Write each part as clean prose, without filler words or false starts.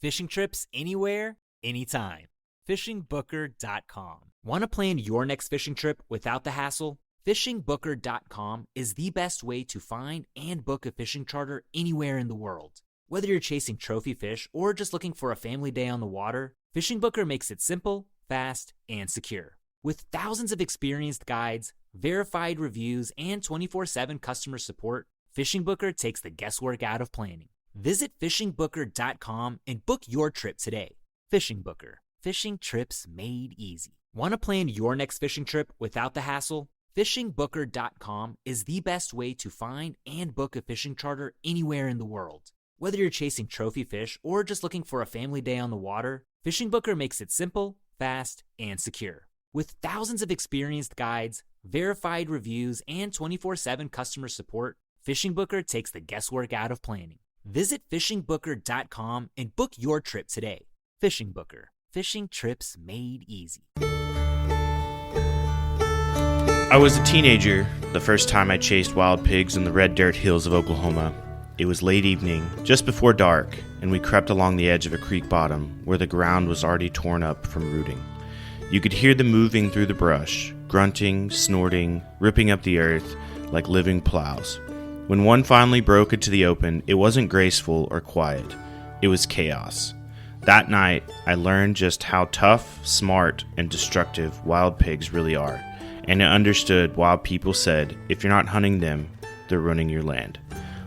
Fishing trips anywhere, anytime. FishingBooker.com. Want to plan your next fishing trip without the hassle? FishingBooker.com is the best way to find and book a fishing charter anywhere in the world. Whether you're chasing trophy fish or just looking for a family day on the water, Fishing Booker makes it simple, fast, and secure. With thousands of experienced guides, verified reviews, and 24/7 customer support, Fishing Booker takes the guesswork out of planning. Visit FishingBooker.com and book your trip today. Fishing Booker. Fishing trips made easy. Want to plan your next fishing trip without the hassle? FishingBooker.com is the best way to find and book a fishing charter anywhere in the world. Whether you're chasing trophy fish or just looking for a family day on the water, Fishing Booker makes it simple, fast, and secure. With thousands of experienced guides, verified reviews, and 24/7 customer support, Fishing Booker takes the guesswork out of planning. Visit FishingBooker.com and book your trip today. Fishing Booker. Fishing trips made easy. I was a teenager the first time I chased wild pigs in the red dirt hills of Oklahoma. It was late evening, just before dark, and we crept along the edge of a creek bottom where the ground was already torn up from rooting. You could hear them moving through the brush, grunting, snorting, ripping up the earth like living plows. When one finally broke into the open, it wasn't graceful or quiet. It was chaos. That night, I learned just how tough, smart, and destructive wild pigs really are, and I understood why people said, if you're not hunting them, they're ruining your land.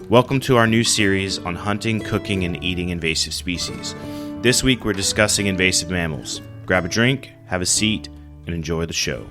Welcome to our new series on hunting, cooking, and eating invasive species. This week, we're discussing invasive mammals. Grab a drink, have a seat, and enjoy the show.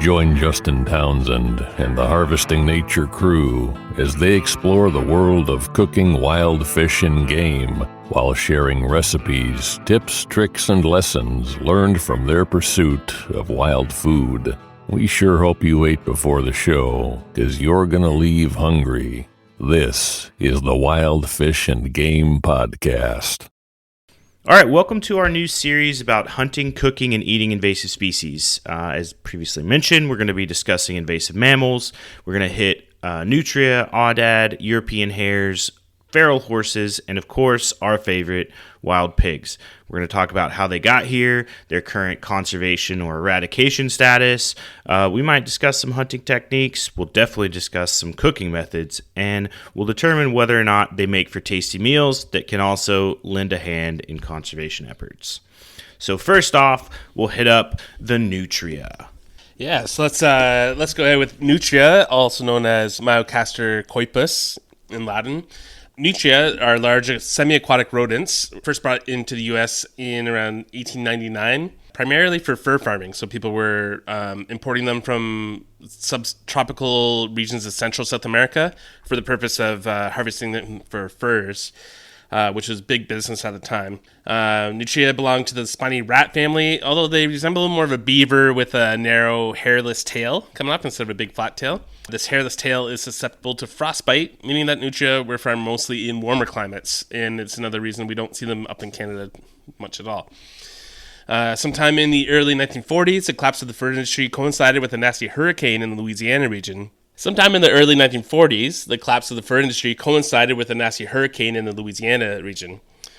Join Justin Townsend and the Harvesting Nature crew as they explore the world of cooking wild fish and game while sharing recipes, tips, tricks, and lessons learned from their pursuit of wild food. We sure hope you ate before the show, 'cause you're gonna leave hungry. This is the Wild Fish and Game Podcast. All right, welcome to our new series about hunting, cooking, and eating invasive species. As previously mentioned, we're going to be discussing invasive mammals. We're going to hit Nutria, Audad, European hares, feral horses, and of course, our favorite, wild pigs. We're going to talk about how they got here, their current conservation or eradication status. We might discuss some hunting techniques. We'll definitely discuss some cooking methods, and we'll determine whether or not they make for tasty meals that can also lend a hand in conservation efforts. So first off, we'll hit up the Nutria. Yeah, so let's go ahead with Nutria, also known as Myocastor coipus in Latin. Nutria are large semi-aquatic rodents, first brought into the U.S. in around 1899, primarily for fur farming. So people were importing them from subtropical regions of Central South America for the purpose of harvesting them for furs, which was big business at the time. Nutria belong to the spiny rat family, although they resemble more of a beaver with a narrow, hairless tail coming up instead of a big flat tail. This hairless tail is susceptible to frostbite, meaning that Nutria were found mostly in warmer climates, and it's another reason we don't see them up in Canada much at all. Sometime in the early 1940s, the collapse of the fur industry coincided with a nasty hurricane in the Louisiana region.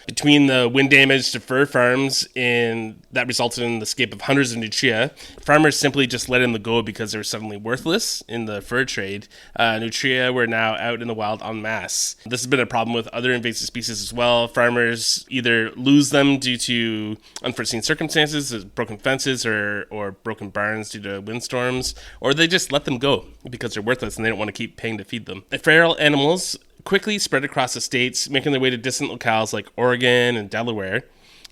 Between the wind damage to fur farms and that resulted in the escape of hundreds of Nutria, farmers simply just let them go because they were suddenly worthless in the fur trade. Nutria were now out in the wild en masse. This has been a problem with other invasive species as well. Farmers either lose them due to unforeseen circumstances, broken fences or broken barns due to windstorms, or they just let them go because they're worthless and they don't want to keep paying to feed them. The feral animals quickly spread across the states, making their way to distant locales like Oregon and Delaware.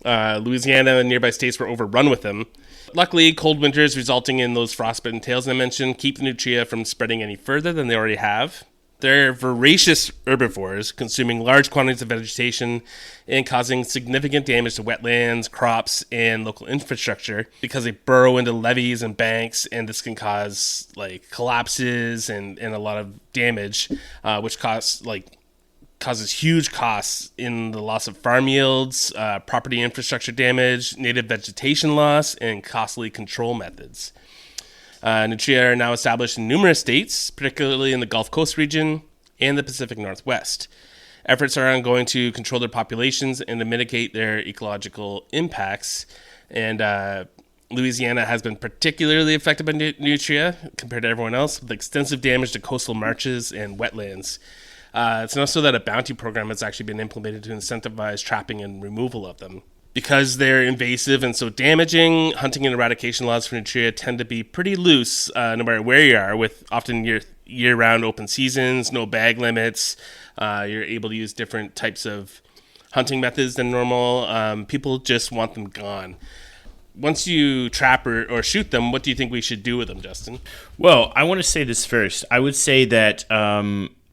Louisiana and nearby states were overrun with them. Luckily, cold winters resulting in those frostbitten tails I mentioned keep the Nutria from spreading any further than they already have. They're voracious herbivores, consuming large quantities of vegetation and causing significant damage to wetlands, crops, and local infrastructure because they burrow into levees and banks, and this can cause collapses and a lot of damage, which cause causes huge costs in the loss of farm yields, property infrastructure damage, native vegetation loss, and costly control methods. Nutria are now established in numerous states, particularly in the Gulf Coast region and the Pacific Northwest. Efforts are ongoing to control their populations and to mitigate their ecological impacts. And Louisiana has been particularly affected by Nutria compared to everyone else, with extensive damage to coastal marshes and wetlands. It's also that a bounty program has actually been implemented to incentivize trapping and removal of them. Because they're invasive and so damaging, hunting and eradication laws for Nutria tend to be pretty loose, no matter where you are, with often year-round open seasons, no bag limits. You're able to use different types of hunting methods than normal. People just want them gone. Once you trap or shoot them, what do you think we should do with them, Justin? Well, I want to say this first. I would say that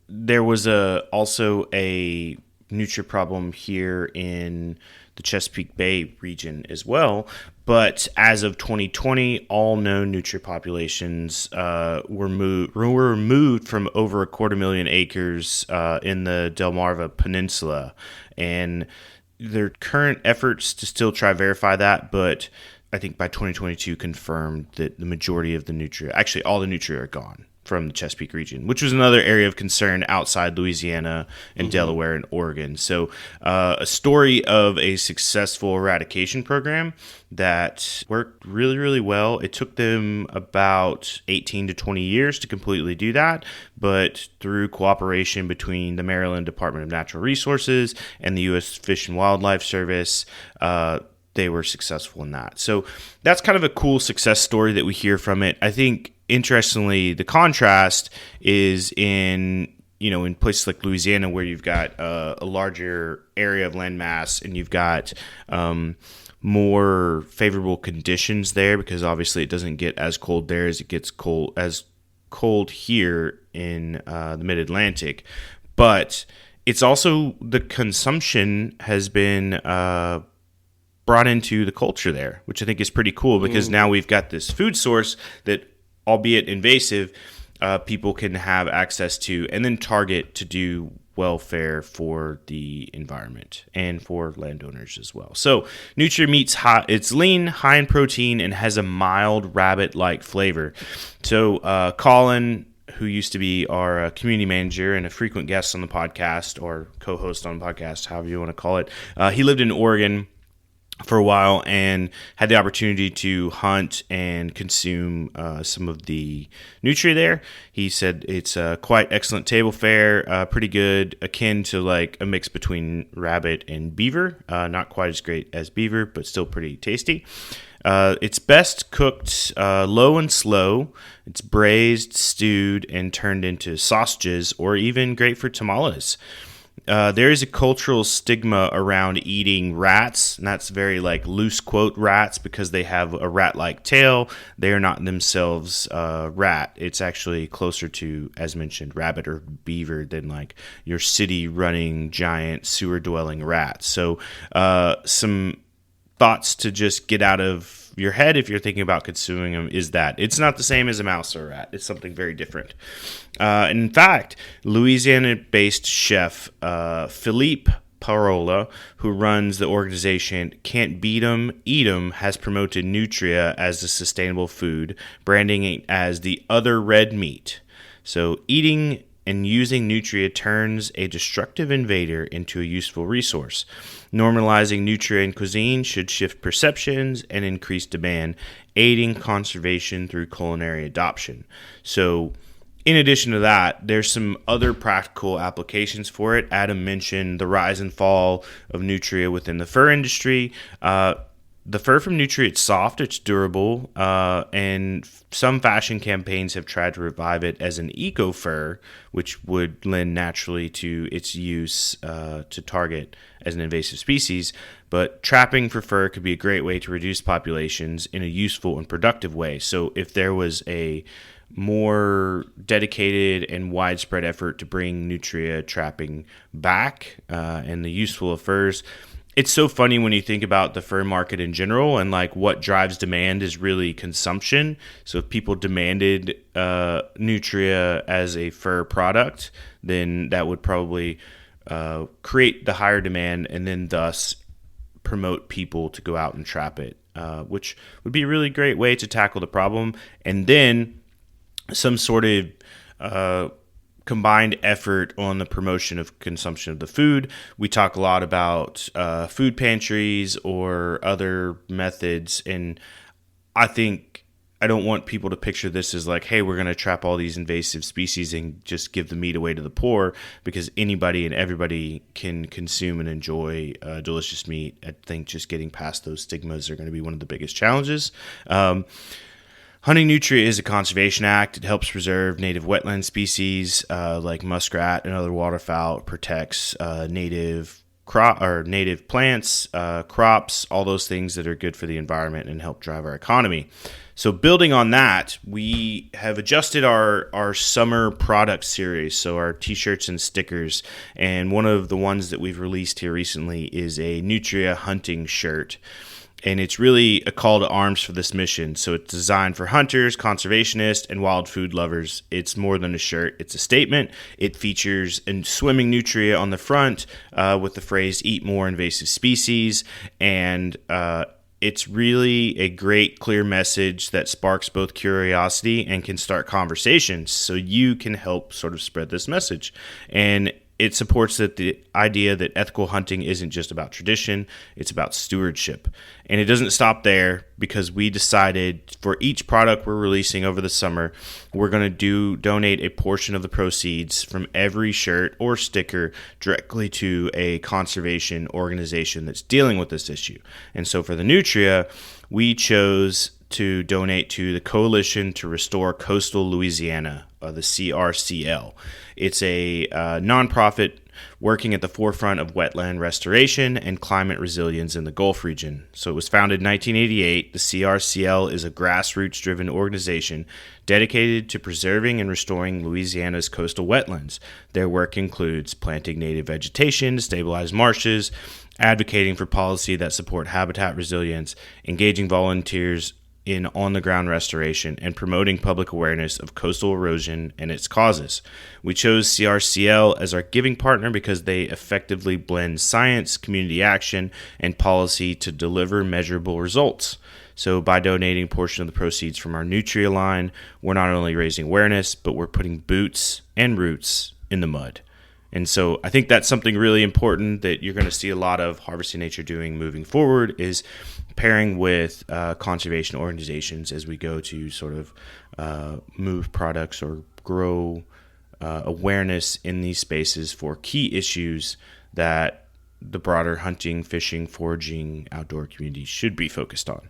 there was also a nutria problem here in the Chesapeake Bay region as well. But as of 2020, all known nutria populations were removed from over 250,000 acres in the Delmarva Peninsula. And their current efforts to still try to verify that, but I think by 2022 confirmed that the majority of the nutria, actually all the nutria, are gone from the Chesapeake region, which was another area of concern outside Louisiana and Delaware and Oregon. So a story of a successful eradication program that worked really, really well. It took them about 18 to 20 years to completely do that, but through cooperation between the Maryland Department of Natural Resources and the U.S. Fish and Wildlife Service, they were successful in that. So that's kind of a cool success story that we hear from it. I think, interestingly, the contrast is in places like Louisiana, where you've got a larger area of land mass and you've got more favorable conditions there, because obviously it doesn't get as cold there as it gets cold here in the mid-Atlantic. But it's also, the consumption has been brought into the culture there, which I think is pretty cool, because now we've got this food source that, albeit invasive, people can have access to and then target to do welfare for the environment and for landowners as well. So Nutria meat's it's lean, high in protein, and has a mild rabbit-like flavor. So Colin, who used to be our community manager and a frequent guest on the podcast, or co-host on the podcast, however you want to call it, he lived in Oregon for a while and had the opportunity to hunt and consume some of the nutria there. He said it's quite excellent table fare, pretty good, akin to like a mix between rabbit and beaver. Not quite as great as beaver, but still pretty tasty. It's best cooked low and slow. It's braised, stewed, and turned into sausages, or even great for tamales. There is a cultural stigma around eating rats, and that's very like loose quote rats, because they have a rat-like tail. They are not themselves rat. It's actually closer to, as mentioned, rabbit or beaver than like your city-running giant sewer-dwelling rat. So some thoughts to just get out of your head if you're thinking about consuming them is that it's not the same as a mouse or a rat. It's something very different. In fact, Louisiana-based chef Philippe Parola, who runs the organization Can't Beat 'em, Eat 'em, has promoted nutria as a sustainable food, branding it as the other red meat. So eating and using nutria turns a destructive invader into a useful resource. Normalizing nutria in cuisine should shift perceptions and increase demand, aiding conservation through culinary adoption. So in addition to that, there's some other practical applications for it. Adam mentioned the rise and fall of nutria within the fur industry. The fur from nutria, it's soft, it's durable, and some fashion campaigns have tried to revive it as an eco-fur, which would lend naturally to its use to target as an invasive species. But trapping for fur could be a great way to reduce populations in a useful and productive way. So if there was a more dedicated and widespread effort to bring nutria trapping back and the useful of furs, it's so funny when you think about the fur market in general, and like what drives demand is really consumption. So if people demanded nutria as a fur product, then that would probably create the higher demand and then thus promote people to go out and trap it, which would be a really great way to tackle the problem. And then some sort of combined effort on the promotion of consumption of the food. We talk a lot about food pantries or other methods, and I don't want people to picture this as like, hey, we're going to trap all these invasive species and just give the meat away to the poor, because anybody and everybody can consume and enjoy delicious meat. I think just getting past those stigmas are going to be one of the biggest challenges. Hunting Nutria is a conservation act. It helps preserve native wetland species like muskrat and other waterfowl. It protects native plants, crops, all those things that are good for the environment and help drive our economy. So building on that, we have adjusted our summer product series, so our t-shirts and stickers. And one of the ones that we've released here recently is a Nutria hunting shirt. And it's really a call to arms for this mission. So it's designed for hunters, conservationists, and wild food lovers. It's more than a shirt. It's a statement. It features a swimming nutria on the front with the phrase, "Eat more invasive species." And it's really a great, clear message that sparks both curiosity and can start conversations. So you can help sort of spread this message. And it supports the idea that ethical hunting isn't just about tradition, it's about stewardship. And it doesn't stop there, because we decided for each product we're releasing over the summer, we're going to donate a portion of the proceeds from every shirt or sticker directly to a conservation organization that's dealing with this issue. And so for the Nutria, we chose to donate to the Coalition to Restore Coastal Louisiana, the CRCL. It's a nonprofit working at the forefront of wetland restoration and climate resilience in the Gulf region. So it was founded in 1988. The CRCL is a grassroots-driven organization dedicated to preserving and restoring Louisiana's coastal wetlands. Their work includes planting native vegetation to stabilize marshes, advocating for policy that support habitat resilience, engaging volunteers in on-the-ground restoration, and promoting public awareness of coastal erosion and its causes. We chose CRCL as our giving partner because they effectively blend science, community action, and policy to deliver measurable results. So by donating a portion of the proceeds from our Nutria line, we're not only raising awareness, but we're putting boots and roots in the mud. And so I think that's something really important that you're going to see a lot of Harvesting Nature doing moving forward, is pairing with conservation organizations as we go to sort of move products or grow awareness in these spaces for key issues that the broader hunting, fishing, foraging, outdoor community should be focused on.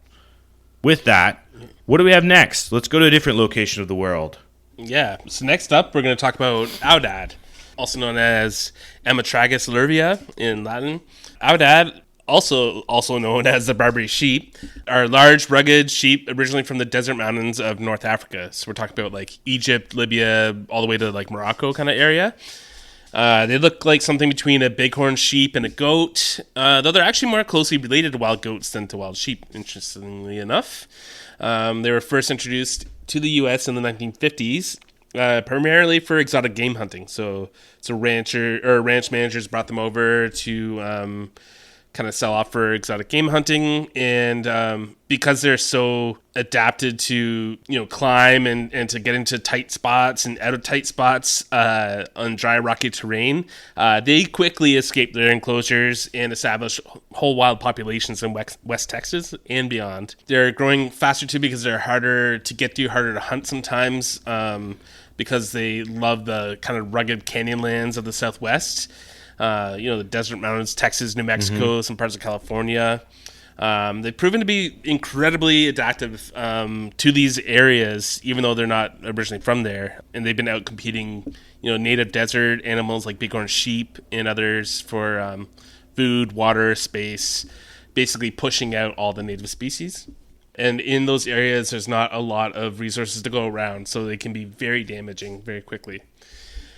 With that, what do we have next? Let's go to a different location of the world. Yeah, so next up we're going to talk about Audad, also known as Amatragus lurvia in Latin. Audad, also known as the Barbary sheep, are large, rugged sheep originally from the desert mountains of North Africa. So we're talking about like Egypt, Libya, all the way to like Morocco kind of area. They look like something between a bighorn sheep and a goat, though they're actually more closely related to wild goats than to wild sheep, interestingly enough. They were first introduced to the U.S. in the 1950s, primarily for exotic game hunting. So ranch managers brought them over to kind of sell off for exotic game hunting, and because they're so adapted to climb and to get into tight spots and out of tight spots on dry rocky terrain, they quickly escape their enclosures and establish whole wild populations in West Texas and beyond. They're growing faster too because they're harder to get to, harder to hunt sometimes, because they love the kind of rugged canyon lands of the Southwest. The desert mountains, Texas, New Mexico, some parts of California. They've proven to be incredibly adaptive to these areas, even though they're not originally from there. And they've been out competing, native desert animals like bighorn sheep and others for food, water, space, basically pushing out all the native species. And in those areas, there's not a lot of resources to go around, so they can be very damaging very quickly.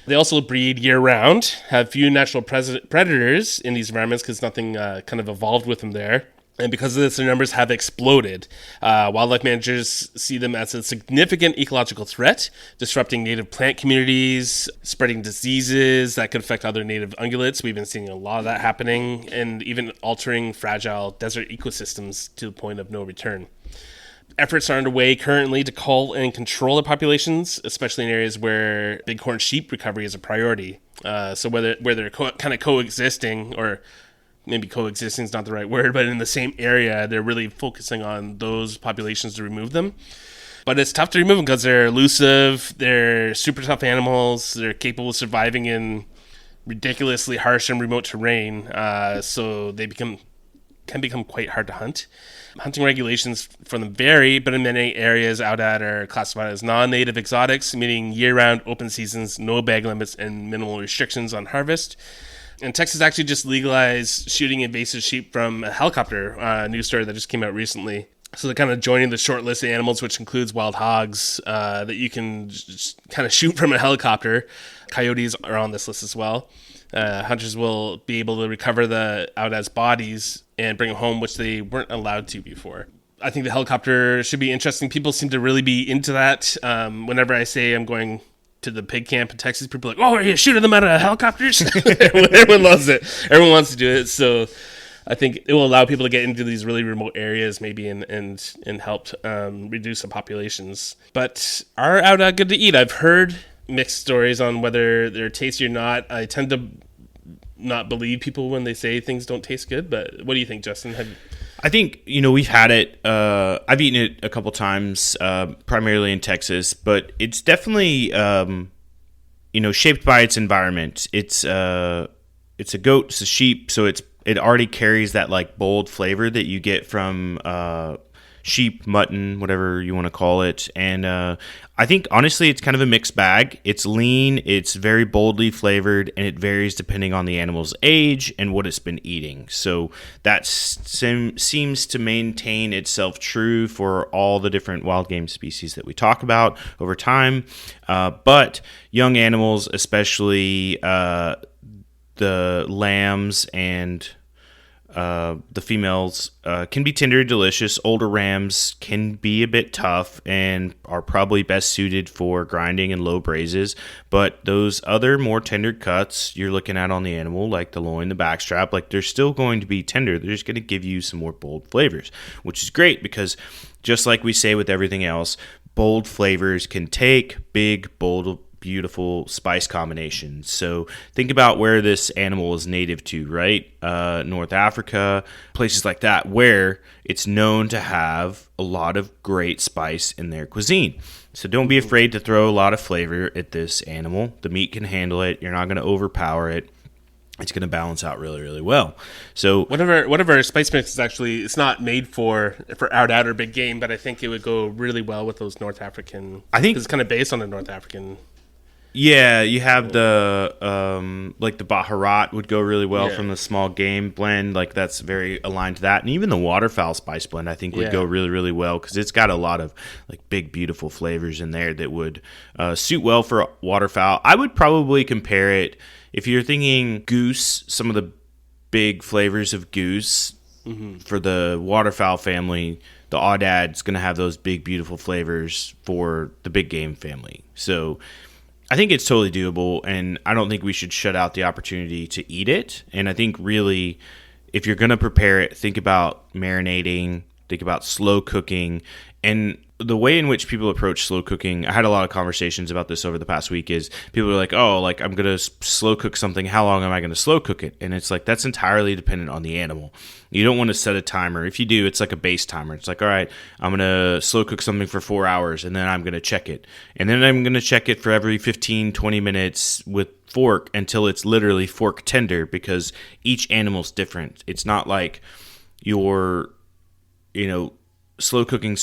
They also breed year-round, have few natural predators in these environments because nothing kind of evolved with them there. And because of this, their numbers have exploded. Wildlife managers see them as a significant ecological threat, disrupting native plant communities, spreading diseases that could affect other native ungulates. We've been seeing a lot of that happening, and even altering fragile desert ecosystems to the point of no return. Efforts are underway currently to cull and control the populations, especially in areas where bighorn sheep recovery is a priority. So where they're kind of coexisting, or maybe coexisting is not the right word, but in the same area, they're really focusing on those populations to remove them. But it's tough to remove them because they're elusive, they're super tough animals, they're capable of surviving in ridiculously harsh and remote terrain, so they can become quite hard to hunt. Hunting regulations for them vary, but in many areas, Audad are classified as non-native exotics, meaning year-round open seasons, no bag limits, and minimal restrictions on harvest. And Texas actually just legalized shooting invasive sheep from a helicopter, a news story that just came out recently. So they're kind of joining the short list of animals, which includes wild hogs that you can just kind of shoot from a helicopter. Coyotes are on this list as well. Hunters will be able to recover the Audad's bodies and bring them home, which they weren't allowed to before. I think the helicopter should be interesting. People seem to really be into that. Whenever I say I'm going to the pig camp in Texas, people are like, "Oh, are you shooting them out of helicopters?" Everyone loves it. Everyone wants to do it. So I think it will allow people to get into these really remote areas, maybe, and help reduce the populations. But are Audad good to eat? I've heard mixed stories on whether they're tasty or not. I tend to not believe people when they say things don't taste good. But what do you think, Justin? I think, we've had it. I've eaten it a couple times, primarily in Texas, but it's definitely, shaped by its environment. It's a goat, it's a sheep, so it already carries that like bold flavor that you get from sheep, mutton, whatever you want to call it. And I think, honestly, it's kind of a mixed bag. It's lean, it's very boldly flavored, and it varies depending on the animal's age and what it's been eating. So that seems to maintain itself true for all the different wild game species that we talk about over time. But young animals, especially the lambs and the females, can be tender and delicious. Older rams can be a bit tough and are probably best suited for grinding and low braises. But those other more tender cuts you're looking at on the animal, like the loin, the backstrap, like they're still going to be tender. They're just going to give you some more bold flavors, which is great because just like we say with everything else, bold flavors can take big, bold, beautiful spice combinations. So think about where this animal is native to, right? North Africa, places like that, where it's known to have a lot of great spice in their cuisine. So don't be afraid to throw a lot of flavor at this animal. The meat can handle it. You're not going to overpower it. It's going to balance out really, really well. So whatever spice mix is actually, it's not made for Audad or big game, but I think it would go really well with those North African. I think it's kind of based on the North African. Yeah, you have the like the Baharat would go really well from the small game blend. Like that's very aligned to that, and even the waterfowl spice blend I think would go really, really well because it's got a lot of like big, beautiful flavors in there that would suit well for waterfowl. I would probably compare it if you're thinking goose. Some of the big flavors of goose for the waterfowl family, the Audad's going to have those big, beautiful flavors for the big game family. So I think it's totally doable, and I don't think we should shut out the opportunity to eat it. And I think really, if you're going to prepare it, think about marinating, think about slow cooking, and the way in which people approach slow cooking. I had a lot of conversations about this over the past week. Is people are like, "Oh, like I'm going to slow cook something. How long am I going to slow cook it?" And it's like that's entirely dependent on the animal. You don't want to set a timer. If you do, it's like a base timer. It's like, all right, I'm going to slow cook something for 4 hours, and then I'm going to check it. And then I'm going to check it for every 15, 20 minutes with fork until it's literally fork tender because each animal's different. It's not like you're, slow cooking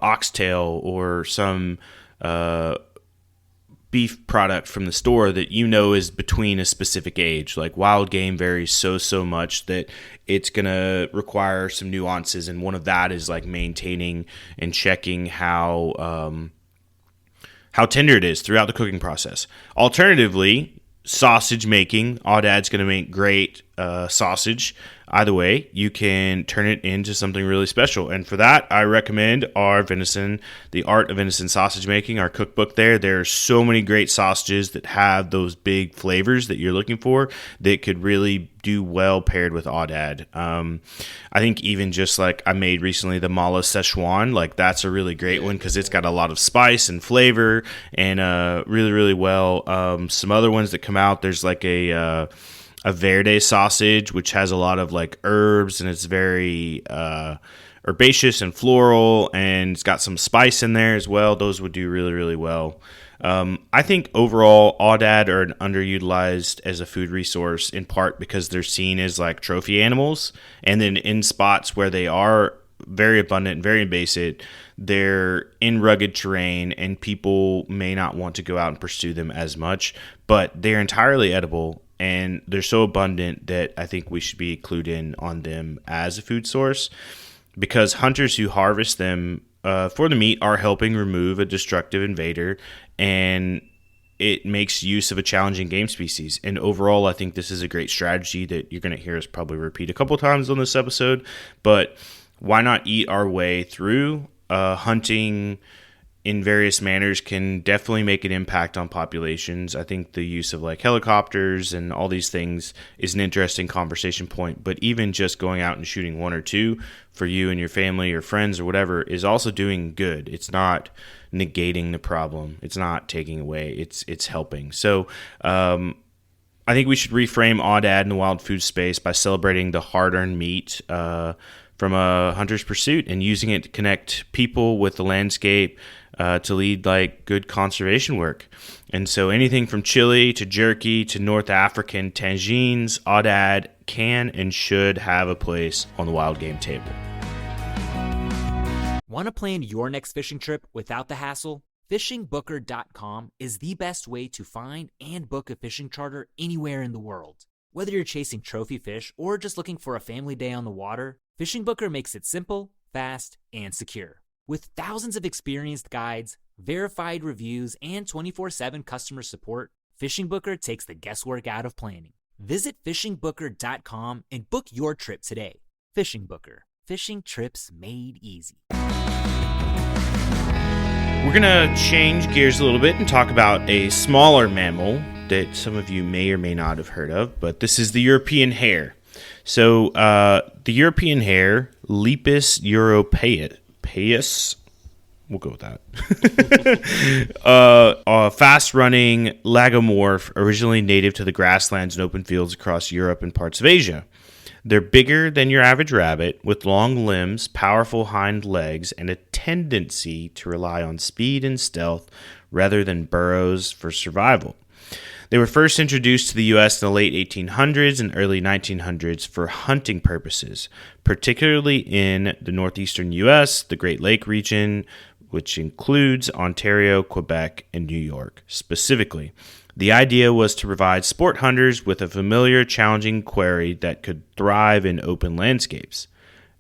oxtail or some beef product from the store that is between a specific age. Like wild game varies so much that it's going to require some nuances, and one of that is like maintaining and checking how tender it is throughout the cooking process. Alternatively, sausage making. Audad's going to make great sausage. Either way, you can turn it into something really special. And for that, I recommend our Venison, The Art of Venison Sausage Making, our cookbook there. There are so many great sausages that have those big flavors that you're looking for that could really do well paired with Audad. I think even just like I made recently the Mala Szechuan, like that's a really great one because it's got a lot of spice and flavor and really, really well. Some other ones that come out, there's like a verde sausage, which has a lot of like herbs and it's very herbaceous and floral, and it's got some spice in there as well. Those would do really, really well. I think overall Audad are underutilized as a food resource in part because they're seen as like trophy animals, and then in spots where they are very abundant and very invasive, they're in rugged terrain and people may not want to go out and pursue them as much, but they're entirely edible. And they're so abundant that I think we should be clued in on them as a food source, because hunters who harvest them for the meat are helping remove a destructive invader, and it makes use of a challenging game species. And overall, I think this is a great strategy that you're going to hear us probably repeat a couple times on this episode. But why not eat our way through? Hunting in various manners can definitely make an impact on populations. I think the use of like helicopters and all these things is an interesting conversation point, but even just going out and shooting one or two for you and your family or friends or whatever is also doing good. It's not negating the problem. It's not taking away. It's helping. So I think we should reframe Audad in the wild food space by celebrating the hard-earned meat from a hunter's pursuit and using it to connect people with the landscape, to lead like good conservation work. And so anything from chili to jerky to North African tangines, Audad can and should have a place on the wild game table. Want to plan your next fishing trip without the hassle? FishingBooker.com is the best way to find and book a fishing charter anywhere in the world. Whether you're chasing trophy fish or just looking for a family day on the water, Fishing Booker makes it simple, fast, and secure. With thousands of experienced guides, verified reviews, and 24/7 customer support, Fishing Booker takes the guesswork out of planning. Visit FishingBooker.com and book your trip today. Fishing Booker. Fishing trips made easy. We're going to change gears a little bit and talk about a smaller mammal that some of you may or may not have heard of, but this is the European hare. So the European hare, Lepus europaeus, we'll go with that. A fast-running lagomorph, originally native to the grasslands and open fields across Europe and parts of Asia. They're bigger than your average rabbit, with long limbs, powerful hind legs, and a tendency to rely on speed and stealth rather than burrows for survival. They were first introduced to the U.S. in the late 1800s and early 1900s for hunting purposes, particularly in the northeastern U.S., the Great Lake region, which includes Ontario, Quebec, and New York specifically. The idea was to provide sport hunters with a familiar, challenging quarry that could thrive in open landscapes.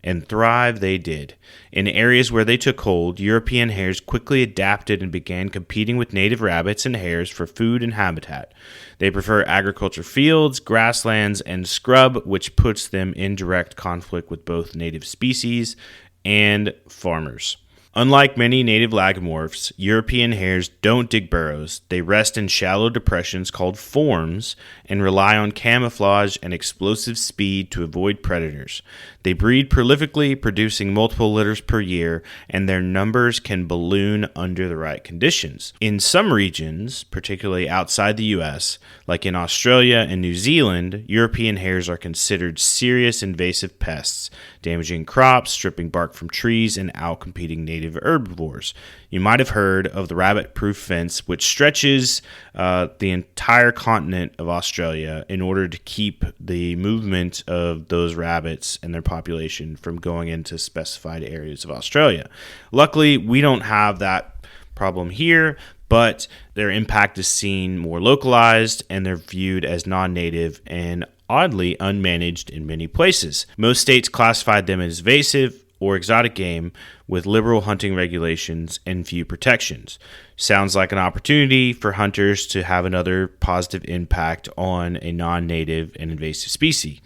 And thrive they did. In areas where they took hold, European hares quickly adapted and began competing with native rabbits and hares for food and habitat. They prefer agriculture fields, grasslands, and scrub, which puts them in direct conflict with both native species and farmers. Unlike many native lagomorphs, European hares don't dig burrows. They rest in shallow depressions called forms and rely on camouflage and explosive speed to avoid predators. They breed prolifically, producing multiple litters per year, and their numbers can balloon under the right conditions. In some regions, particularly outside the U.S., like in Australia and New Zealand, European hares are considered serious invasive pests, damaging crops, stripping bark from trees, and outcompeting native herbivores. You might have heard of the rabbit-proof fence, which stretches the entire continent of Australia in order to keep the movement of those rabbits and their population from going into specified areas of Australia. Luckily, we don't have that problem here, but their impact is seen more localized, and they're viewed as non-native and oddly unmanaged in many places. Most states classified them as invasive or exotic game with liberal hunting regulations and few protections. Sounds like an opportunity for hunters to have another positive impact on a non-native and invasive species.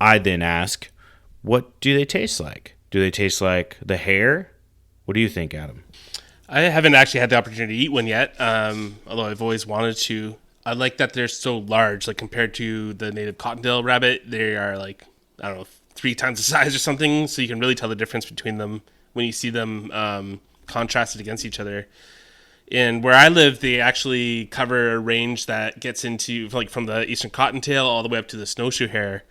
I then ask, what do they taste like? Do they taste like the hare? What do you think, Adam? I haven't actually had the opportunity to eat one yet, although I've always wanted to. I like that they're so large, like compared to the native cottontail rabbit. They are like, I don't know, 3 times the size or something, so you can really tell the difference between them when you see them contrasted against each other. And where I live, they actually cover a range that gets into, like, from the eastern cottontail all the way up to the snowshoe hare.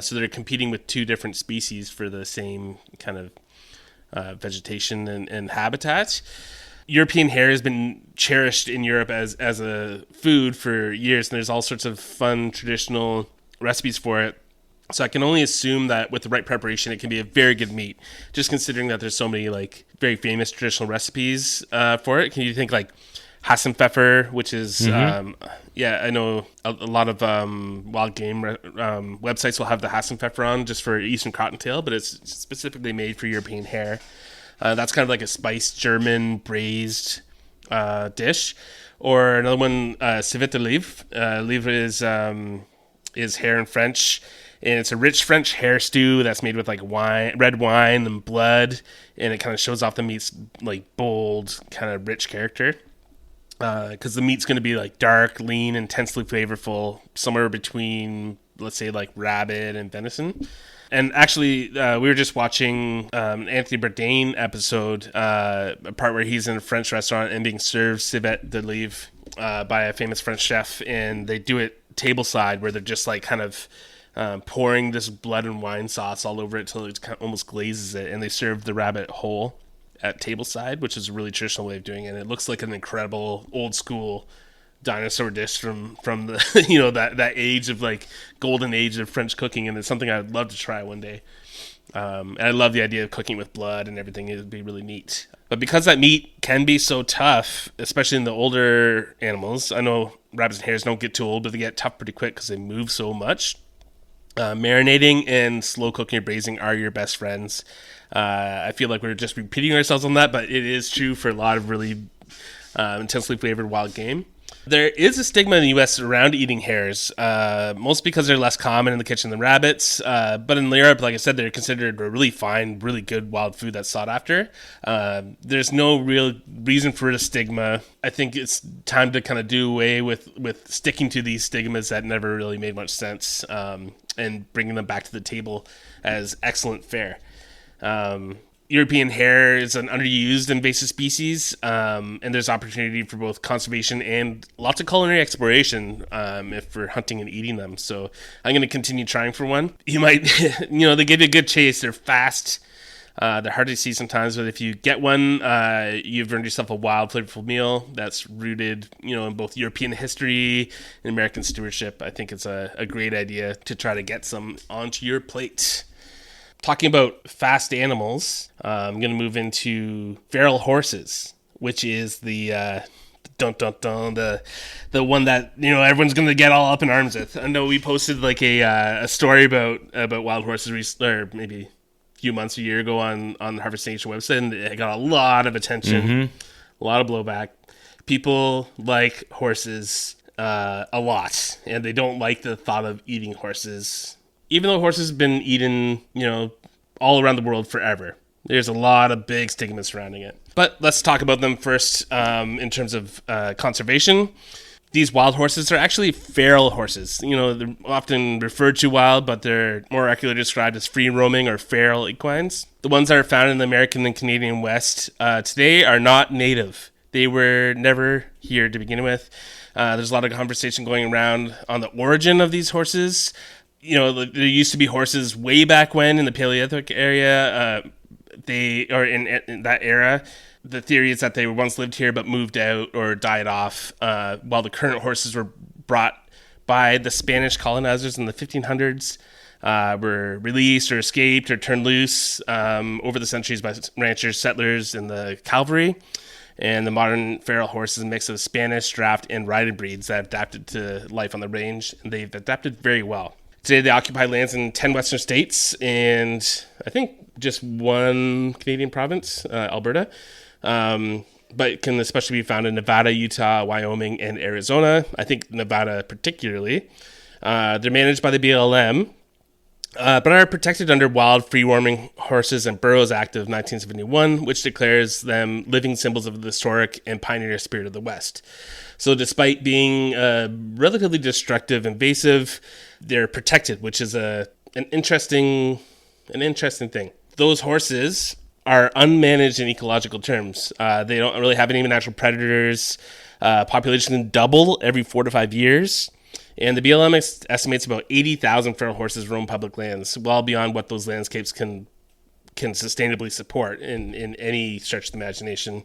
So they're competing with 2 different species for the same kind of vegetation and habitat. European hare has been cherished in Europe as a food for years, and there's all sorts of fun traditional recipes for it. So I can only assume that with the right preparation, it can be a very good meat. Just considering that there's so many like very famous traditional recipes for it. Can you think like Hassenpfeffer, which is I know a lot of wild game websites will have the Hassenpfeffer on just for Eastern Cottontail, but it's specifically made for European hare. That's kind of like a spiced German braised dish. Or another one, Civette Livre. Livre is hare in French. And it's a rich French hare stew that's made with like red wine and blood, and it kind of shows off the meat's like bold, kind of rich character. Because the meat's going to be like dark, lean, intensely flavorful, somewhere between, let's say, like rabbit and venison. And actually, we were just watching an Anthony Bourdain episode, a part where he's in a French restaurant and being served civet de livre by a famous French chef, and they do it tableside, where they're just like kind of pouring this blood and wine sauce all over it till it kind of almost glazes it, and they serve the rabbit whole at tableside, which is a really traditional way of doing it. And it looks like an incredible old school dinosaur dish from the that age of like golden age of French cooking, and it's something I'd love to try one day. And I love the idea of cooking with blood and everything. It would be really neat. But because that meat can be so tough, especially in the older animals, I know rabbits and hares don't get too old, but they get tough pretty quick because they move so much. Marinating and slow cooking or braising are your best friends. I feel like we're just repeating ourselves on that, but it is true for a lot of really intensely flavored wild game. There is a stigma in the U.S. around eating hares, mostly because they're less common in the kitchen than rabbits. But in Europe, like I said, they're considered a really fine, really good wild food that's sought after. There's no real reason for a stigma. I think it's time to kind of do away with sticking to these stigmas that never really made much sense, and bringing them back to the table as excellent fare. European hare is an underused invasive species, and there's opportunity for both conservation and lots of culinary exploration if we're hunting and eating them. So I'm going to continue trying for one. You might, they give you a good chase. They're fast. They're hard to see sometimes, but if you get one, you've earned yourself a wild, flavorful meal that's rooted, in both European history and American stewardship. I think it's a great idea to try to get some onto your plate. Talking about fast animals, I'm going to move into feral horses, which is the the one that everyone's going to get all up in arms with. I know we posted like a story about wild horses, or maybe a few months, a year ago on the Harvest Nation website, and it got a lot of attention, a lot of blowback. People like horses a lot, and they don't like the thought of eating horses. Even though horses have been eaten, all around the world forever, there's a lot of big stigma surrounding it. But let's talk about them first in terms of conservation. These wild horses are actually feral horses. They're often referred to wild, but they're more accurately described as free-roaming or feral equines. The ones that are found in the American and Canadian West today are not native. They were never here to begin with. There's a lot of conversation going around on the origin of these horses. There used to be horses way back when in the Paleolithic area. In that era. The theory is that they once lived here but moved out or died off, while the current horses were brought by the Spanish colonizers in the 1500s, were released or escaped or turned loose over the centuries by ranchers, settlers, and the cavalry. And the modern feral horse is a mix of Spanish, draft, and riding breeds that have adapted to life on the range, and they've adapted very well. Today they occupy lands in 10 western states and I think just one Canadian province, Alberta. But can especially be found in Nevada, Utah, Wyoming, and Arizona. I think Nevada particularly. They're managed by the BLM, but are protected under Wild Free-Roaming Horses and Burros Act of 1971, which declares them living symbols of the historic and pioneer spirit of the West. So despite being relatively destructive, invasive, they're protected, which is an interesting thing. Those horses are unmanaged in ecological terms. They don't really have any natural predators. Population can double every 4 to 5 years. And the BLM estimates about 80,000 feral horses roam public lands, well beyond what those landscapes can sustainably support in any stretch of the imagination.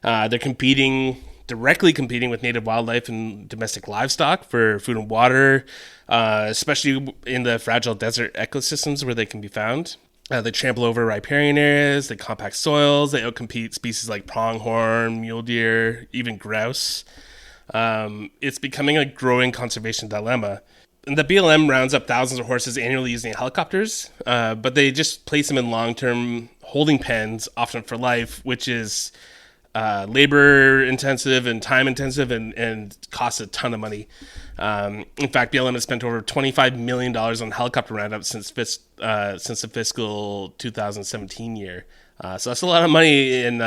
They're directly competing with native wildlife and domestic livestock for food and water, especially in the fragile desert ecosystems where they can be found. They trample over riparian areas, they compact soils, they outcompete species like pronghorn, mule deer, even grouse. It's becoming a growing conservation dilemma. And the BLM rounds up thousands of horses annually using helicopters, but they just place them in long-term holding pens, often for life, which is labor-intensive and time-intensive and costs a ton of money. In fact, BLM has spent over $25 million on helicopter roundups since the fiscal 2017 year. So that's a lot of money in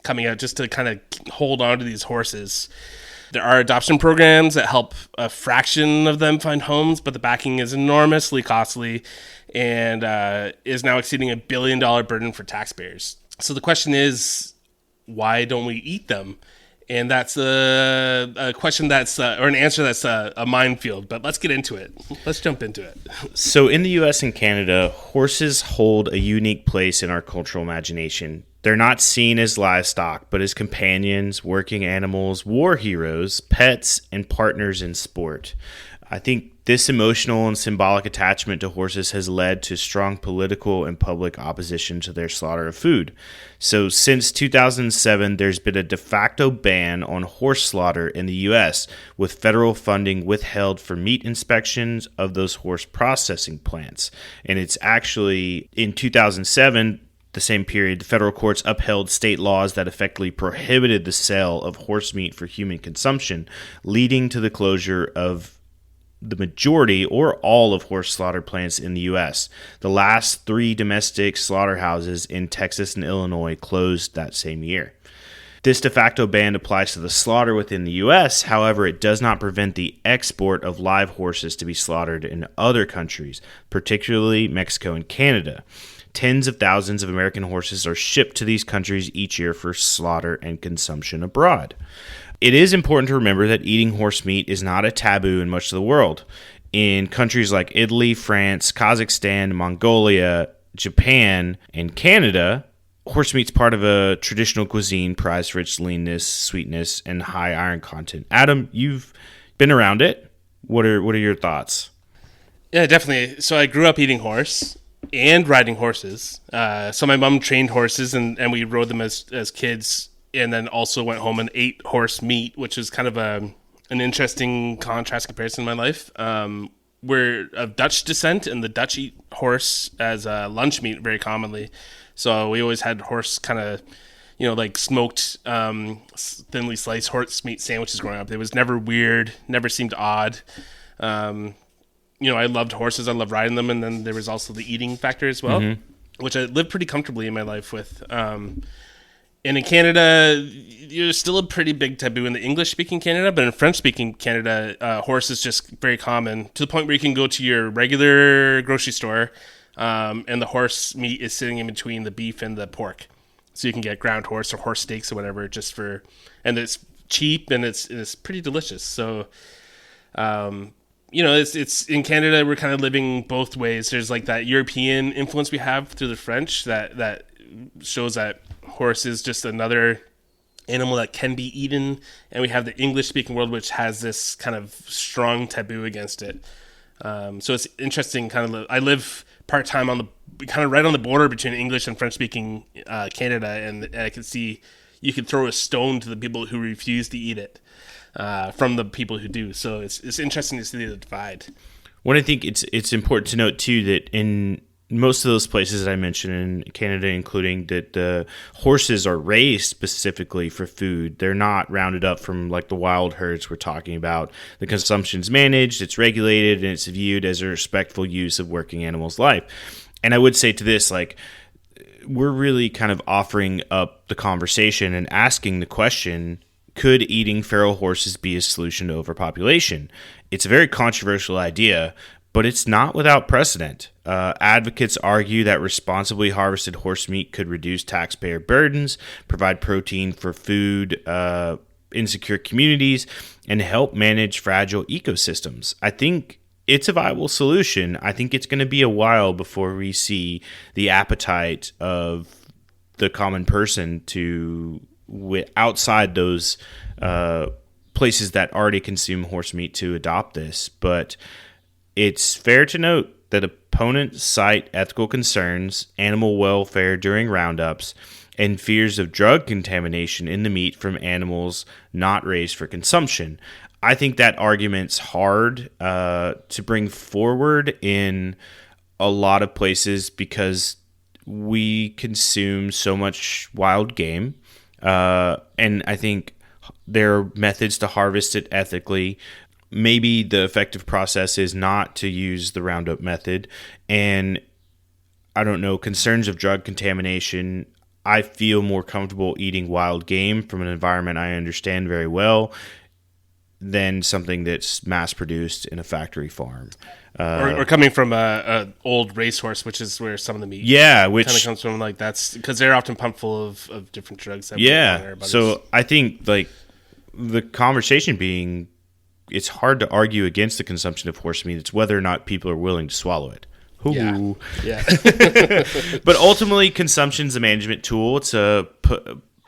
coming out just to kind of hold on to these horses. There are adoption programs that help a fraction of them find homes, but the backing is enormously costly and is now exceeding $1 billion burden for taxpayers. So the question is, why don't we eat them? And that's a question that's, or an answer that's a minefield, but let's get into it. Let's jump into it. So in the U.S. and Canada, horses hold a unique place in our cultural imagination. They're not seen as livestock, but as companions, working animals, war heroes, pets, and partners in sport. I think this emotional and symbolic attachment to horses has led to strong political and public opposition to their slaughter of food. So since 2007, there's been a de facto ban on horse slaughter in the U.S., with federal funding withheld for meat inspections of those horse processing plants. And it's actually in 2007, the same period, the federal courts upheld state laws that effectively prohibited the sale of horse meat for human consumption, leading to the closure of the majority or all of horse slaughter plants in the U.S. The last 3 domestic slaughterhouses in Texas and Illinois closed that same year. This de facto ban applies to the slaughter within the U.S., however, it does not prevent the export of live horses to be slaughtered in other countries, particularly Mexico and Canada. Tens of thousands of American horses are shipped to these countries each year for slaughter and consumption abroad. It is important to remember that eating horse meat is not a taboo in much of the world. In countries like Italy, France, Kazakhstan, Mongolia, Japan, and Canada, horse meat's part of a traditional cuisine prized for its leanness, sweetness, and high iron content. Adam, you've been around it. What are your thoughts? Yeah, definitely. So I grew up eating horse and riding horses. So my mom trained horses and we rode them as kids, and then also went home and ate horse meat, which was kind of an interesting contrast comparison in my life. We're of Dutch descent, and the Dutch eat horse as lunch meat very commonly. So we always had horse kind of, like smoked, thinly sliced horse meat sandwiches growing up. It was never weird, never seemed odd. I loved horses. I loved riding them. And then there was also the eating factor as well, which I lived pretty comfortably in my life with. And in Canada, there's still a pretty big taboo in the English-speaking Canada, but in French-speaking Canada, horse is just very common, to the point where you can go to your regular grocery store, and the horse meat is sitting in between the beef and the pork. So you can get ground horse or horse steaks or whatever, and it's cheap and it's pretty delicious. So, it's in Canada, we're kind of living both ways. There's like that European influence we have through the French that shows that horse is just another animal that can be eaten, and we have the English-speaking world, which has this kind of strong taboo against it. So it's interesting. I live part-time right on the border between English and French-speaking Canada, and I can see you could throw a stone to the people who refuse to eat it from the people who do. So it's interesting to see the divide. Well, I think it's important to note too that in most of those places that I mentioned in Canada, including that the horses are raised specifically for food. They're not rounded up from like the wild herds we're talking about. The consumption's managed, it's regulated, and it's viewed as a respectful use of working animals' life. And I would say to this, like, we're really kind of offering up the conversation and asking the question, could eating feral horses be a solution to overpopulation? It's a very controversial idea, but it's not without precedent. Advocates argue that responsibly harvested horse meat could reduce taxpayer burdens, provide protein for food insecure communities, and help manage fragile ecosystems. I think it's a viable solution. I think it's going to be a while before we see the appetite of the common person to, outside those places that already consume horse meat, to adopt this. But it's fair to note that opponents cite ethical concerns, animal welfare during roundups, and fears of drug contamination in the meat from animals not raised for consumption. I think that argument's hard to bring forward in a lot of places because we consume so much wild game, and I think there are methods to harvest it ethically. Maybe the effective process is not to use the Roundup method. And I don't know, concerns of drug contamination, I feel more comfortable eating wild game from an environment I understand very well than something that's mass produced in a factory farm. Or coming from a old racehorse, which is where some of the meat which kind of comes from. Like, that's because they're often pumped full of different drugs. So I think like the conversation being, it's hard to argue against the consumption of horse meat. It's whether or not people are willing to swallow it. Ooh. Yeah. But ultimately, consumption's a management tool.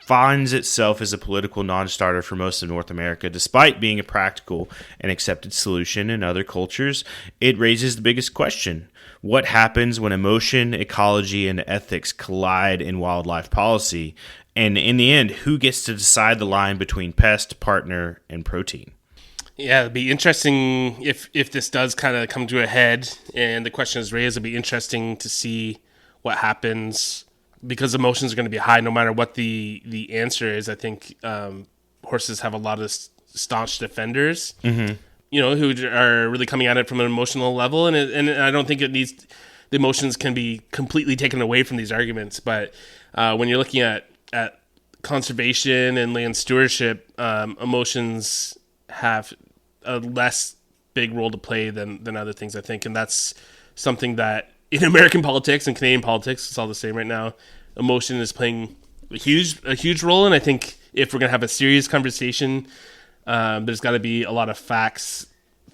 Finds itself as a political non-starter for most of North America, despite being a practical and accepted solution in other cultures. It raises the biggest question: what happens when emotion, ecology, and ethics collide in wildlife policy? And in the end, who gets to decide the line between pest, partner, and protein? Yeah, it'd be interesting if this does kind of come to a head and the question is raised. It'd be interesting to see what happens, because emotions are going to be high no matter what the answer is. I think horses have a lot of staunch defenders, who are really coming at it from an emotional level, and I don't think the emotions can be completely taken away from these arguments. But when you're looking at conservation and land stewardship, emotions have a less big role to play than other things, I think. And that's something that in American politics and Canadian politics, it's all the same right now. Emotion is playing a huge role. And I think if we're going to have a serious conversation, there's got to be a lot of facts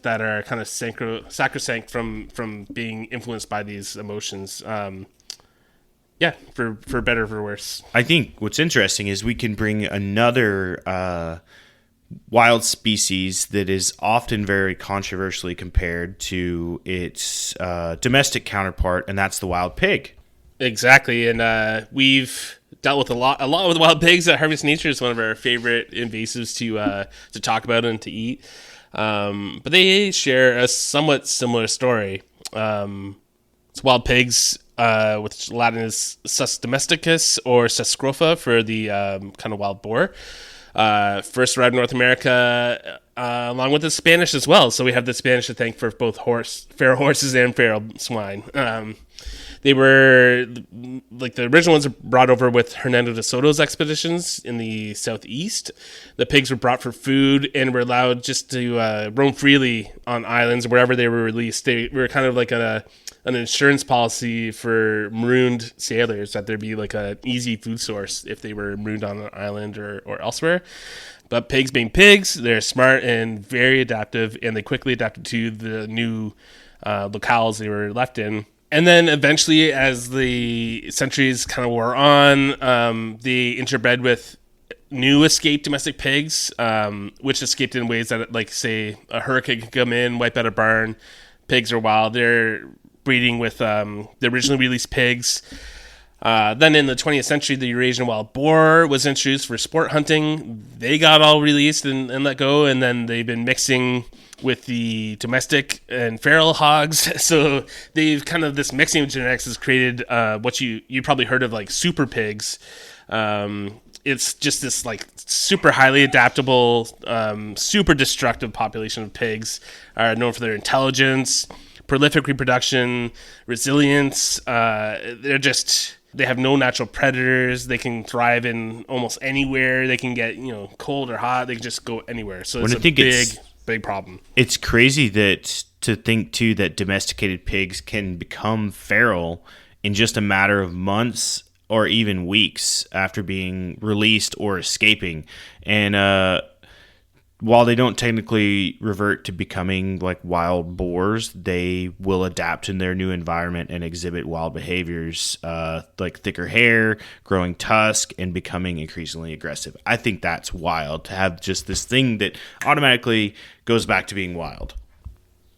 that are kind of sacrosanct from being influenced by these emotions. For better or for worse. I think what's interesting is we can bring another wild species that is often very controversially compared to its domestic counterpart, and that's the wild pig. Exactly, and we've dealt with a lot with wild pigs at Harvest Nature. Is one of our favorite invasives to talk about and to eat. But they share a somewhat similar story. It's wild pigs, which Latin is Sus domesticus or Sus scrofa for the kind of wild boar. First arrived in North America along with the Spanish as well. So we have the Spanish to thank for both feral horses and feral swine. They were, like, the original ones were brought over with Hernando de Soto's expeditions in the southeast. The pigs were brought for food and were allowed just to roam freely on islands wherever they were released. They were kind of like an insurance policy for marooned sailors, that there'd be like an easy food source if they were marooned on an island or elsewhere. But pigs being pigs, they're smart and very adaptive, and they quickly adapted to the new locales they were left in. And then eventually, as the centuries kind of wore on, they interbred with new escaped domestic pigs, which escaped in ways that, like, say, a hurricane could come in, wipe out a barn. Pigs are wild. They're breeding with the originally released pigs. Then in the 20th century, the Eurasian wild boar was introduced for sport hunting. They got all released and let go, and then they've been mixing with the domestic and feral hogs. So they've kind of, this mixing of genetics has created what you probably heard of, like super pigs. It's just this like super highly adaptable, super destructive population of pigs, are known for their intelligence, prolific reproduction, resilience. They have no natural predators. They can thrive in almost anywhere. They can get, cold or hot. They can just go anywhere. So it's a big problem. It's crazy to think too that domesticated pigs can become feral in just a matter of months or even weeks after being released or escaping. And while they don't technically revert to becoming like wild boars, they will adapt in their new environment and exhibit wild behaviors, like thicker hair, growing tusk, and becoming increasingly aggressive. I think that's wild to have just this thing that automatically goes back to being wild.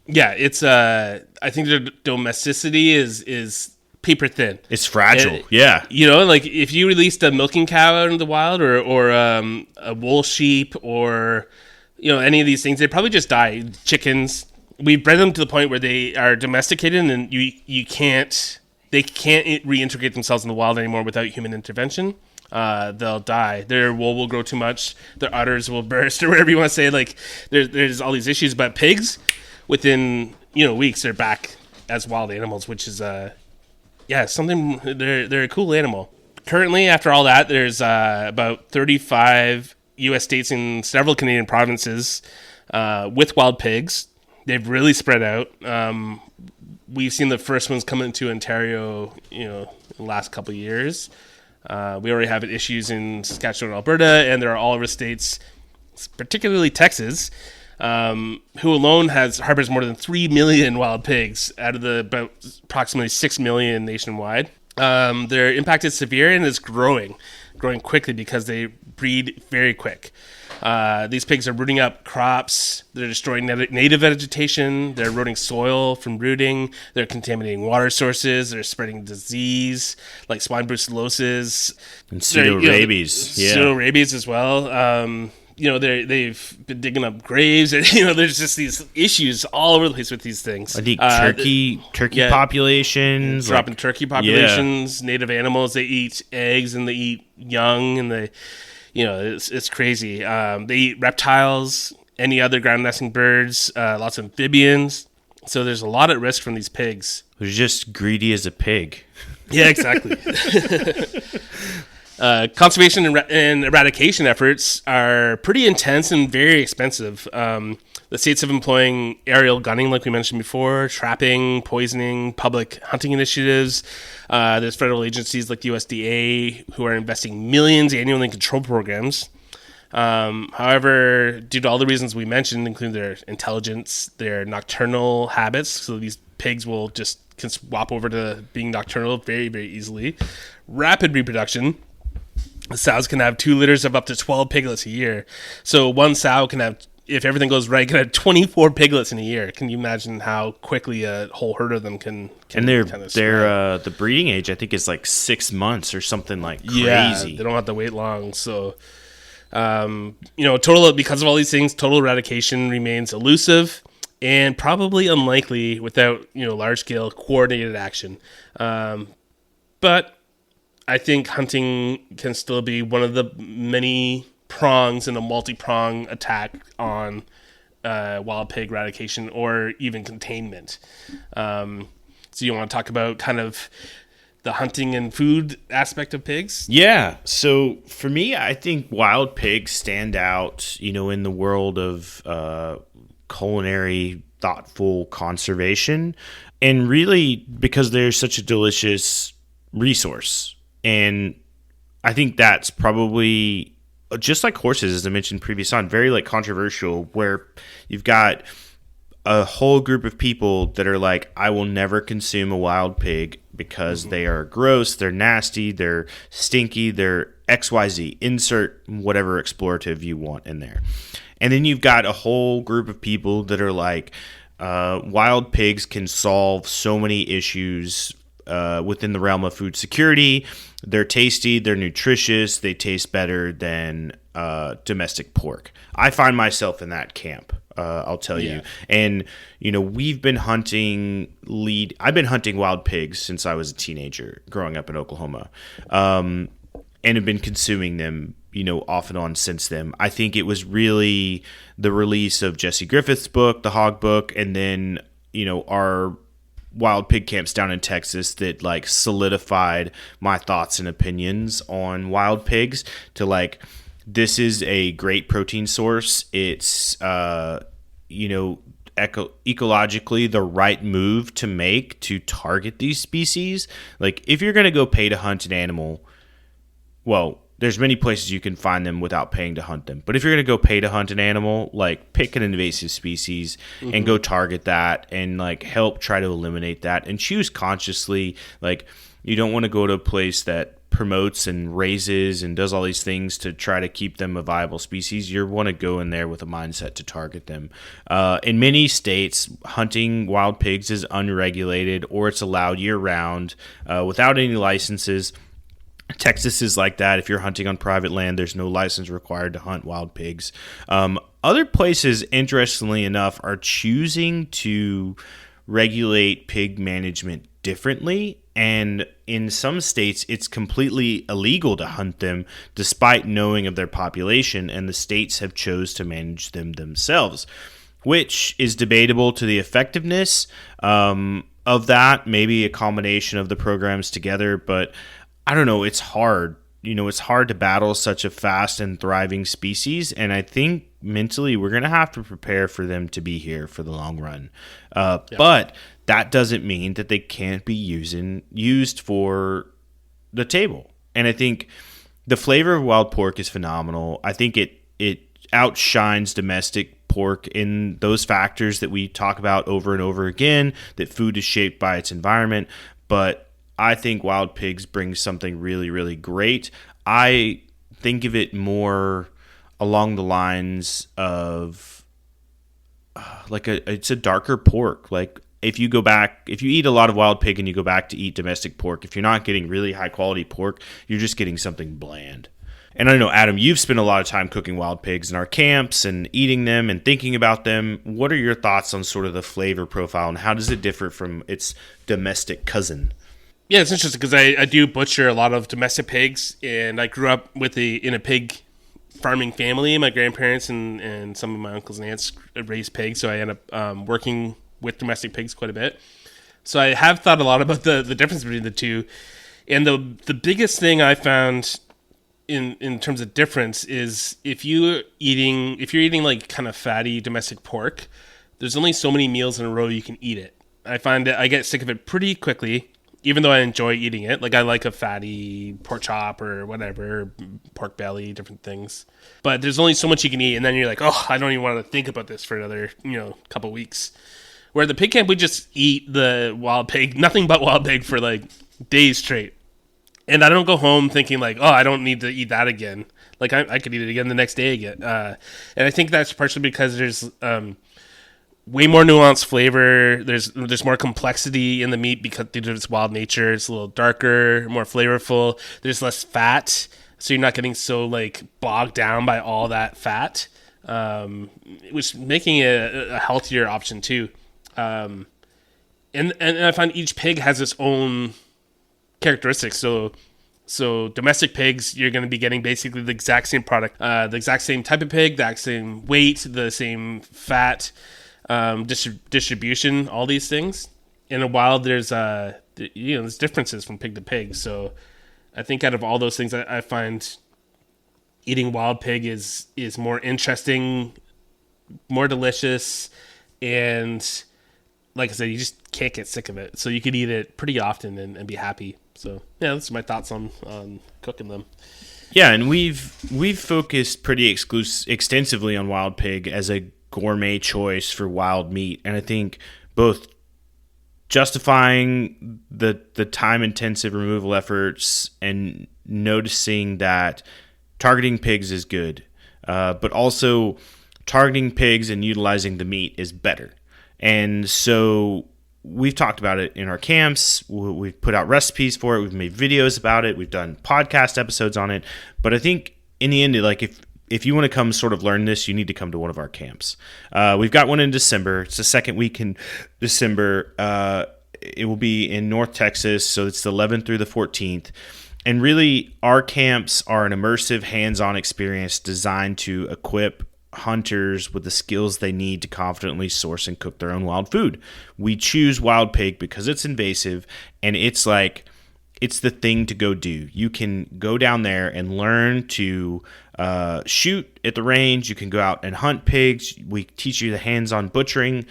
Yeah, it's I think their domesticity is paper thin. It's fragile. Yeah. Like if you released a milking cow out in the wild or a wool sheep or any of these things, they probably just die. Chickens, we bred them to the point where they are domesticated, and they can't reintegrate themselves in the wild anymore without human intervention. They'll die. Their wool will grow too much. Their udders will burst, or whatever you want to say. Like there's all these issues. But pigs, within weeks, they're back as wild animals, which is something. They're a cool animal. Currently, after all that, there's about 35 U.S. states and several Canadian provinces with wild pigs. They've really spread out. We've seen the first ones come into Ontario, in the last couple of years. We already have issues in Saskatchewan and Alberta, and there are all over states, particularly Texas, who alone harbors more than 3 million wild pigs out of the about approximately 6 million nationwide. Their impact is severe and is growing quickly because they breed very quick. These pigs are rooting up crops. They're destroying native vegetation. They're eroding soil from rooting. They're contaminating water sources. They're spreading disease like swine brucellosis and pseudo-rabies. Pseudo-rabies as well. They've been digging up graves. And, there's just these issues all over the place with these things. I think turkey populations. Dropping turkey populations, native animals. They eat eggs and they eat young, and they... it's crazy. They eat reptiles, any other ground nesting birds, lots of amphibians. So there's a lot at risk from these pigs. They're just greedy as a pig. Yeah, exactly. Conservation and eradication efforts are pretty intense and very expensive. The states have been employing aerial gunning, like we mentioned before, trapping, poisoning, public hunting initiatives. There's federal agencies like the USDA who are investing millions annually in control programs. However, due to all the reasons we mentioned, including their intelligence, their nocturnal habits, so these pigs can swap over to being nocturnal very, very easily. Rapid reproduction. Sows can have 2 litters of up to 12 piglets a year. So one sow can have, if everything goes right, can have 24 piglets in a year. Can you imagine how quickly a whole herd of them can and the breeding age, I think, is like 6 months or something like crazy. Yeah, they don't have to wait long. So, total, because of all these things, total eradication remains elusive and probably unlikely without, large-scale coordinated action. But I think hunting can still be one of the many prongs in a multi-prong attack on wild pig eradication or even containment. So you want to talk about kind of the hunting and food aspect of pigs? Yeah. So for me, I think wild pigs stand out, in the world of culinary, thoughtful conservation, and really because they're such a delicious resource. And I think that's probably, just like horses, as I mentioned previous on, very controversial, where you've got a whole group of people that are like, I will never consume a wild pig because they are gross, they're nasty, they're stinky, they're XYZ. Insert whatever explorative you want in there. And then you've got a whole group of people that are like, wild pigs can solve so many issues within the realm of food security. They're tasty, they're nutritious, they taste better than domestic pork. I find myself in that camp. I'll tell you. And, I've been hunting wild pigs since I was a teenager growing up in Oklahoma, and have been consuming them, off and on since then. I think it was really the release of Jesse Griffith's book, The Hog Book, and then, our wild pig camps down in Texas that like solidified my thoughts and opinions on wild pigs to like, this is a great protein source. It's, ecologically the right move to make to target these species. Like, if you're going to go pay to hunt an animal, well, there's many places you can find them without paying to hunt them. But if you're going to go pay to hunt an animal, like, pick an invasive species and go target that and like help try to eliminate that and choose consciously. Like, you don't want to go to a place that promotes and raises and does all these things to try to keep them a viable species. You want to go in there with a mindset to target them. In many states, hunting wild pigs is unregulated or it's allowed year-round without any licenses. Texas is like that. If you're hunting on private land, there's no license required to hunt wild pigs. Other places, interestingly enough, are choosing to regulate pig management differently, and in some states it's completely illegal to hunt them despite knowing of their population, and the states have chose to manage them themselves, which is debatable to the effectiveness of that. Maybe a combination of the programs together, but I don't know, it's hard. It's hard to battle such a fast and thriving species, and I think mentally we're going to have to prepare for them to be here for the long run. But that doesn't mean that they can't be used for the table. And I think the flavor of wild pork is phenomenal. I think it outshines domestic pork in those factors that we talk about over and over again, that food is shaped by its environment. But I think wild pigs bring something really, really great. I think of it more along the lines of it's a darker pork. Like, if you eat a lot of wild pig and you go back to eat domestic pork, if you're not getting really high quality pork, you're just getting something bland. And I know, Adam, you've spent a lot of time cooking wild pigs in our camps and eating them and thinking about them. What are your thoughts on sort of the flavor profile, and how does it differ from its domestic cousin? Yeah, it's interesting because I do butcher a lot of domestic pigs, and I grew up in a pig farming family. My grandparents and some of my uncles and aunts raised pigs, so I end up working with domestic pigs quite a bit. So I have thought a lot about the difference between the two, and the biggest thing I found in terms of difference is if you're eating like kind of fatty domestic pork, there's only so many meals in a row you can eat it. I find that I get sick of it pretty quickly, even though I enjoy eating it. Like, I like a fatty pork chop or whatever, pork belly, different things. But there's only so much you can eat, and then you're like, oh, I don't even want to think about this for another, couple weeks. Where at the pig camp, we just eat the wild pig, nothing but wild pig for like days straight. And I don't go home thinking like, oh, I don't need to eat that again. Like, I could eat it again the next day again. And I think that's partially because there's way more nuanced flavor. There's more complexity in the meat because due to its wild nature. It's a little darker, more flavorful. There's less fat, so you're not getting so like bogged down by all that fat, which making it a healthier option too. And I find each pig has its own characteristics. So domestic pigs, you're going to be getting basically the exact same product, the exact same type of pig, the exact same weight, the same fat. Distribution, all these things. In a wild, there's differences from pig to pig. So I think out of all those things, I find eating wild pig is more interesting, more delicious, and like I said, you just can't get sick of it. So you could eat it pretty often and be happy. So yeah, that's my thoughts on cooking them. Yeah, and we've focused pretty extensively on wild pig as a gourmet choice for wild meat, and I think both justifying the time-intensive removal efforts and noticing that targeting pigs is good, but also targeting pigs and utilizing the meat is better. And so we've talked about it in our camps. We've put out recipes for it. We've made videos about it. We've done podcast episodes on it. But I think in the end, like, if if you want to come sort of learn this, you need to come to one of our camps. We've got one in December. It's the second week in December. It will be in North Texas, so it's the 11th through the 14th. And really, our camps are an immersive, hands-on experience designed to equip hunters with the skills they need to confidently source and cook their own wild food. We choose wild pig because it's invasive, and it's the thing to go do. You can go down there and learn to shoot at the range. You can go out and hunt pigs. We teach you the hands-on butchering.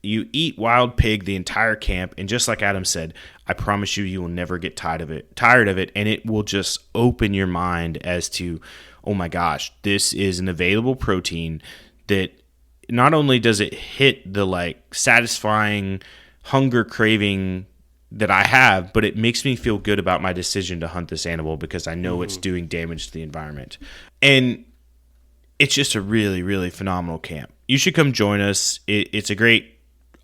You eat wild pig the entire camp, and just like Adam said, I promise you will never get tired of it, and it will just open your mind as to, oh my gosh, this is an available protein that not only does it hit the satisfying hunger craving that I have, but it makes me feel good about my decision to hunt this animal because I know it's doing damage to the environment. And it's just a really, really phenomenal camp. You should come join us. It's a great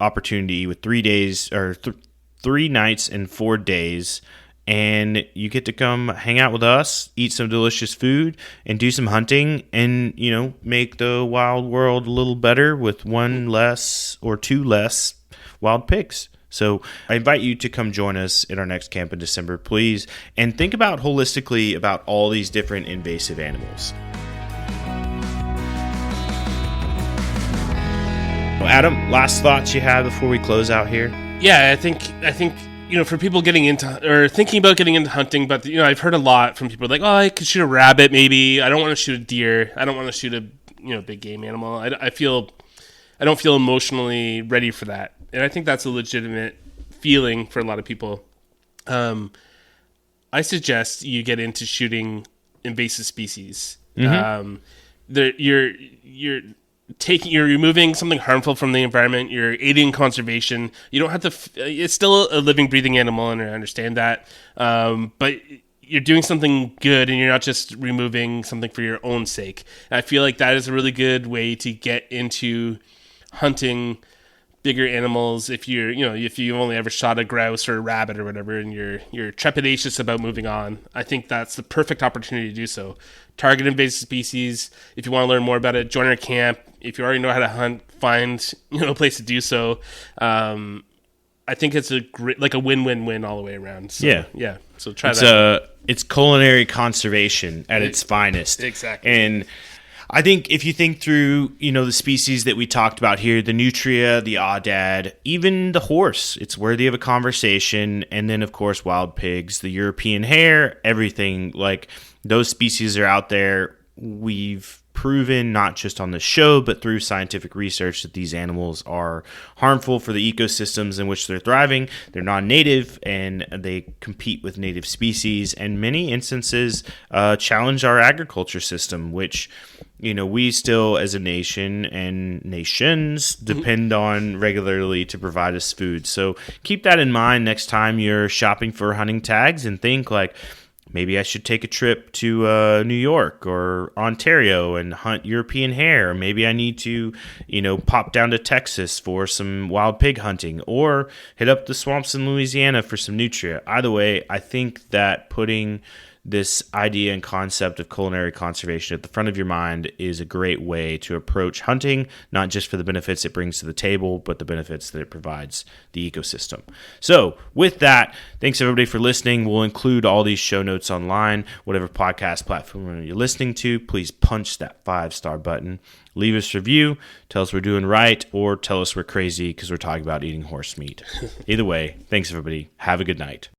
opportunity with 3 days or 3 nights and 4 days, and you get to come hang out with us, eat some delicious food, and do some hunting, and make the wild world a little better with 1 less or 2 less wild pigs. So I invite you to come join us at our next camp in December, please, and think about holistically about all these different invasive animals. Adam, last thoughts you have before we close out here? Yeah, I think for people getting into or thinking about getting into hunting, but I've heard a lot from people I could shoot a rabbit, maybe. I don't want to shoot a deer. I don't want to shoot a big game animal. I don't feel emotionally ready for that, and I think that's a legitimate feeling for a lot of people. I suggest you get into shooting invasive species. Mm-hmm. You're removing something harmful from the environment. You're aiding conservation. You don't have to. It's still a living, breathing animal, and I understand that. But you're doing something good, and you're not just removing something for your own sake. And I feel like that is a really good way to get into hunting bigger animals. If if you only ever shot a grouse or a rabbit or whatever, and you're trepidatious about moving on, I think that's the perfect opportunity to do so. Target invasive species. If you want to learn more about it, join our camp. If you already know how to hunt, find a place to do so. I think it's a great, a win-win-win all the way around. So, yeah. So try that. It's culinary conservation at its finest. Exactly. And I think if you think through, the species that we talked about here, the Nutria, the Audad, even the horse, it's worthy of a conversation. And then, of course, wild pigs, the European hare, everything. Those species are out there. We've proven, not just on the show, but through scientific research, that these animals are harmful for the ecosystems in which they're thriving. They're non-native, and they compete with native species, and many instances challenge our agriculture system, which we still, as a nation and nations, depend on regularly to provide us food. So keep that in mind next time you're shopping for hunting tags, and think maybe I should take a trip to New York or Ontario and hunt European hare. Or maybe I need to, pop down to Texas for some wild pig hunting, or hit up the swamps in Louisiana for some nutria. Either way, I think that putting this idea and concept of culinary conservation at the front of your mind is a great way to approach hunting, not just for the benefits it brings to the table, but the benefits that it provides the ecosystem. So with that, thanks everybody for listening. We'll include all these show notes online, whatever podcast platform you're listening to. Please punch that 5-star button. Leave us a review, tell us we're doing right, or tell us we're crazy because we're talking about eating horse meat. Either way, thanks everybody. Have a good night.